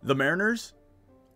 The Mariners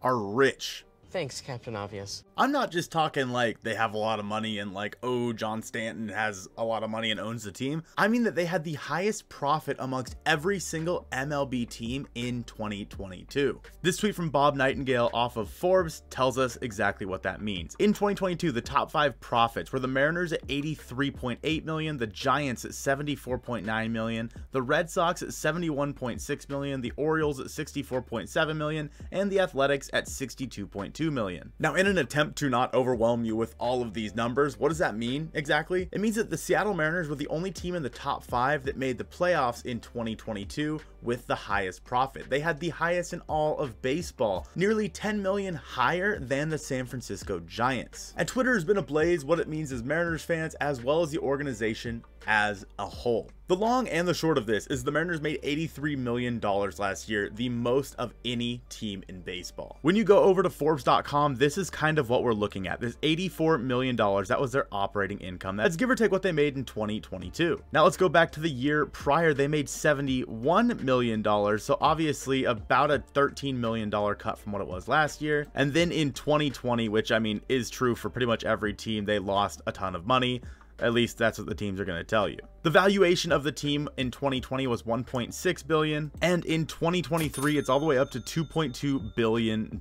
are rich. Thanks, Captain Obvious. I'm not just talking like they have a lot of money and like, oh, John Stanton has a lot of money and owns the team. I mean that they had the highest profit amongst every single MLB team in 2022. This tweet from Bob Nightingale off of Forbes tells us exactly what that means. In 2022, the top 5 profits were the Mariners at $83.8 million, the Giants at $74.9 million, the Red Sox at $71.6 million, the Orioles at $64.7 million, and the Athletics at $62.2 million. Now, in an attempt to not overwhelm you with all of these numbers, what does that mean exactly? It means that the Seattle Mariners were the only team in the top 5 that made the playoffs in 2022 with the highest profit. They had the highest in all of baseball, nearly 10 million higher than the San Francisco Giants. And Twitter has been ablaze what it means as Mariners fans as well as the organization as a whole. The long and the short of this is the Mariners made $83 million last year, the most of any team in baseball. When you go over to Forbes.com, this is kind of what we're looking at. This $84 million, that was their operating income. That's give or take what they made in 2022. Now let's go back to the year prior. They made $71 million, so obviously about a $13 million cut from what it was last year. And then in 2020, which I mean is true for pretty much every team, they lost a ton of money. At least that's what the teams are going to tell you. The valuation of the team in 2020 was $1.6 billion, and in 2023 it's all the way up to $2.2 billion.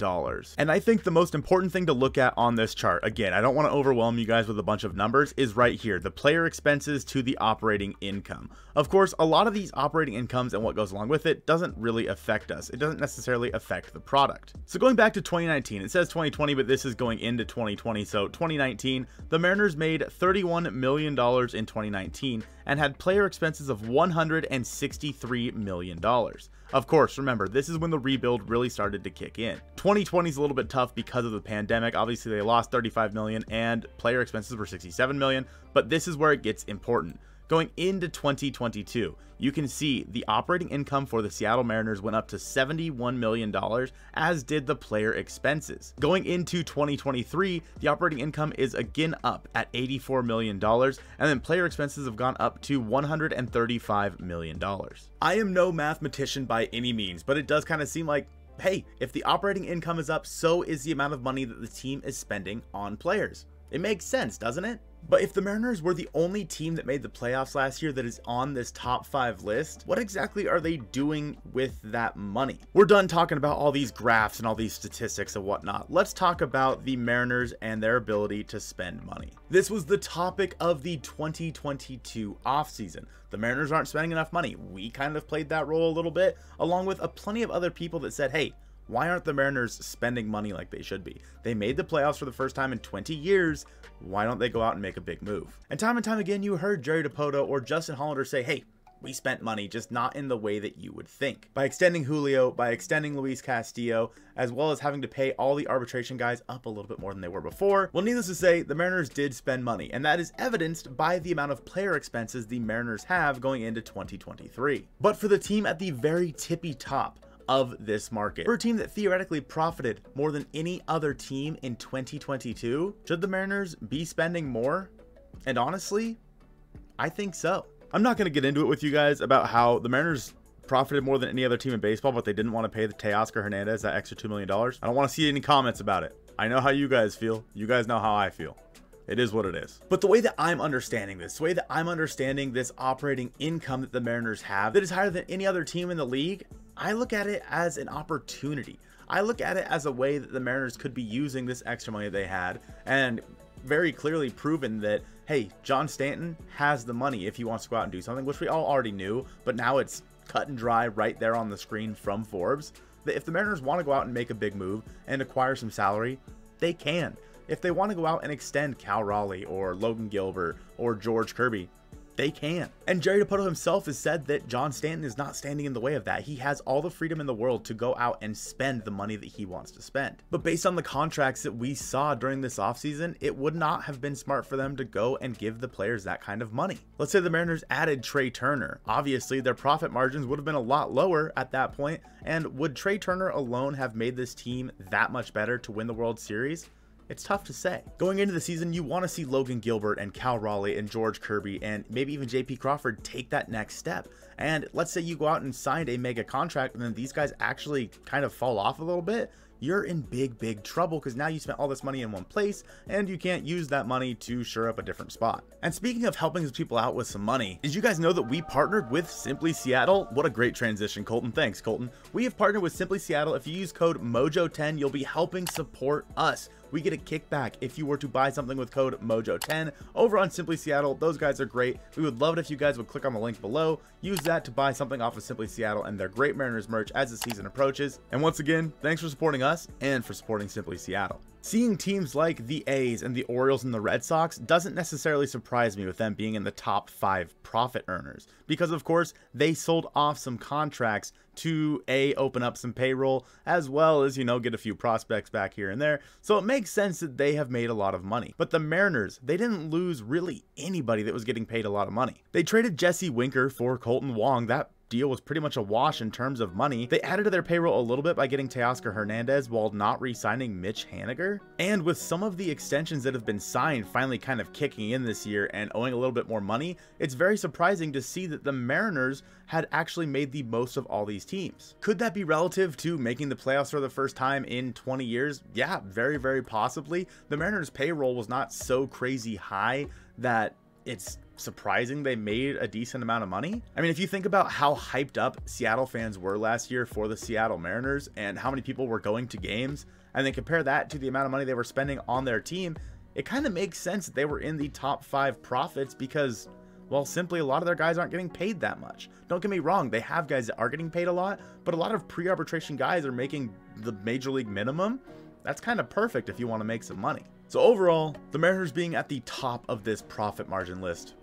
And I think the most important thing to look at on this chart, again, I don't want to overwhelm you guys with a bunch of numbers, is right here, the player expenses to the operating income. Of course, a lot of these operating incomes and what goes along with it doesn't really affect us. It doesn't necessarily affect the product. So going back to 2019, it says 2020, but this is going into 2020. So 2019, the Mariners made $31 million in 2019 and had player expenses of $163 million. Of course, remember, this is when the rebuild really started to kick in. 2020 is a little bit tough because of the pandemic. Obviously, they lost $35 million and player expenses were $67 million, but this is where it gets important. Going into 2022, you can see the operating income for the Seattle Mariners went up to $71 million, as did the player expenses. Going into 2023, the operating income is again up at $84 million, and then player expenses have gone up to $135 million. I am no mathematician by any means, but it does kind of seem like, hey, if the operating income is up, so is the amount of money that the team is spending on players. It makes sense, doesn't it? But if the Mariners were the only team that made the playoffs last year that is on this top 5 list, what exactly are they doing with that money? We're done talking about all these graphs and all these statistics and whatnot. Let's talk about the Mariners and their ability to spend money. This was the topic of the 2022 offseason. The Mariners aren't spending enough money. We kind of played that role a little bit, along with plenty of other people that said, hey, why aren't the Mariners spending money like they should be? They made the playoffs for the first time in 20 years. Why don't they go out and make a big move? And time again, you heard Jerry DiPoto or Justin Hollander say, hey, we spent money, just not in the way that you would think. By extending Julio, by extending Luis Castillo, as well as having to pay all the arbitration guys up a little bit more than they were before. Well, needless to say, the Mariners did spend money, and that is evidenced by the amount of player expenses the Mariners have going into 2023. But for the team at the very tippy top of this market, for a team that theoretically profited more than any other team in 2022, should the Mariners be spending more? And honestly, I think so. I'm not going to get into it with you guys about how the Mariners profited more than any other team in baseball, but they didn't want to pay the Teoscar Hernandez that extra $2 million. I don't want to see any comments about it. I know how you guys feel. You guys know how I feel. It is what it is. But the way that I'm understanding this, this operating income that the Mariners have that is higher than any other team in the league, I look at it as an opportunity. I look at it as a way that the Mariners could be using this extra money they had and very clearly proven that, hey, John Stanton has the money if he wants to go out and do something, which we all already knew, but now it's cut and dry right there on the screen from Forbes, that if the Mariners want to go out and make a big move and acquire some salary, they can. If they want to go out and extend Cal Raleigh or Logan Gilbert or George Kirby, they can. And Jerry DiPoto himself has said that John Stanton is not standing in the way of that. He has all the freedom in the world to go out and spend the money that he wants to spend. But based on the contracts that we saw during this offseason, it would not have been smart for them to go and give the players that kind of money. Let's say the Mariners added Trey Turner. Obviously, their profit margins would have been a lot lower at that point. And would Trey Turner alone have made this team that much better to win the World Series? It's tough to say. Going into the season, you want to see Logan Gilbert and Cal Raleigh and George Kirby and maybe even JP Crawford take that next step. And let's say you go out and signed a mega contract and then these guys actually kind of fall off a little bit. You're in big trouble because now you spent all this money in one place and you can't use that money to shore up a different spot. And speaking of helping these people out with some money, did you guys know that we partnered with Simply Seattle? What a great transition, Colton. Thanks, Colton. We have partnered with Simply Seattle. If you use code Mojo10, you'll be helping support us. We get a kickback if you were to buy something with code Mojo10 over on Simply Seattle. Those guys are great. We would love it if you guys would click on the link below, use that to buy something off of Simply Seattle and their great Mariners merch as the season approaches. And once again, thanks for supporting us and for supporting Simply Seattle. Seeing teams like the A's and the Orioles and the Red Sox doesn't necessarily surprise me with them being in the top 5 profit earners, because of course they sold off some contracts to open up some payroll as well as, you know, get a few prospects back here and there. So it makes sense that they have made a lot of money. But the Mariners, they didn't lose really anybody that was getting paid a lot of money. They traded Jesse Winker for Colton Wong. That deal was pretty much a wash in terms of money. They added to their payroll a little bit by getting Teoscar Hernandez while not re-signing Mitch Haniger. And with some of the extensions that have been signed finally kind of kicking in this year and owing a little bit more money, it's very surprising to see that the Mariners had actually made the most of all these teams. Could that be relative to making the playoffs for the first time in 20 years? Yeah, very possibly. The Mariners payroll was not so crazy high that it's surprising they made a decent amount of money. I mean, if you think about how hyped up Seattle fans were last year for the Seattle Mariners and how many people were going to games, and then compare that to the amount of money they were spending on their team, it kind of makes sense that they were in the top 5 profits because, well, simply a lot of their guys aren't getting paid that much. Don't get me wrong, they have guys that are getting paid a lot, but a lot of pre-arbitration guys are making the major league minimum. That's kind of perfect if you want to make some money. So overall, the Mariners being at the top of this profit margin list,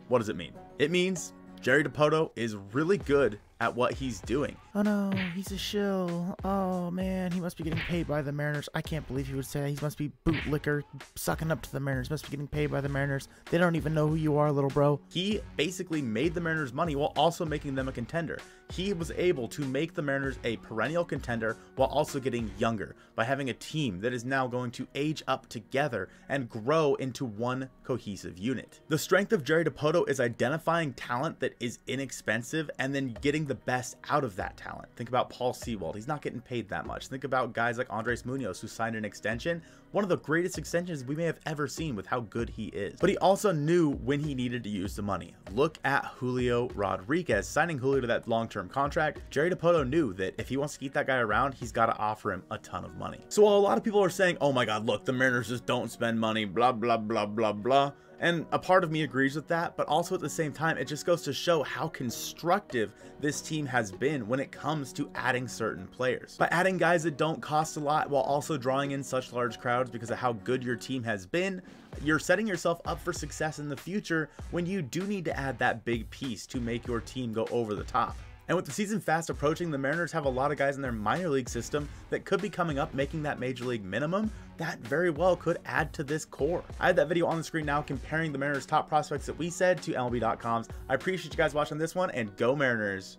what does it mean? It means Jerry Dipoto is really good at what he's doing. Oh no, he's a shill. Oh man, he must be getting paid by the Mariners. I can't believe he would say that. He must be bootlicker, sucking up to the Mariners. Must be getting paid by the Mariners. They don't even know who you are, little bro. He basically made the Mariners money while also making them a contender. He was able to make the Mariners a perennial contender while also getting younger by having a team that is now going to age up together and grow into one cohesive unit. The strength of Jerry Dipoto is identifying talent that is inexpensive and then getting the best out of that talent. Think about Paul Sewald. He's not getting paid that much. Think about guys like Andres Munoz, who signed an extension, one of the greatest extensions we may have ever seen with how good he is. But he also knew when he needed to use the money. Look at Julio Rodriguez. Signing Julio to that long-term contract, Jerry Dipoto knew that if he wants to keep that guy around, he's got to offer him a ton of money. So while a lot of people are saying, oh my god, look, the Mariners just don't spend money, blah blah blah blah blah, and a part of me agrees with that, but also at the same time, it just goes to show how constructive this team has been when it comes to adding certain players. By adding guys that don't cost a lot while also drawing in such large crowds because of how good your team has been, you're setting yourself up for success in the future when you do need to add that big piece to make your team go over the top. And with the season fast approaching, the Mariners have a lot of guys in their minor league system that could be coming up making that major league minimum. That very well could add to this core. I have that video on the screen now comparing the Mariners top prospects that we said to MLB.com's. I appreciate you guys watching this one, and go Mariners.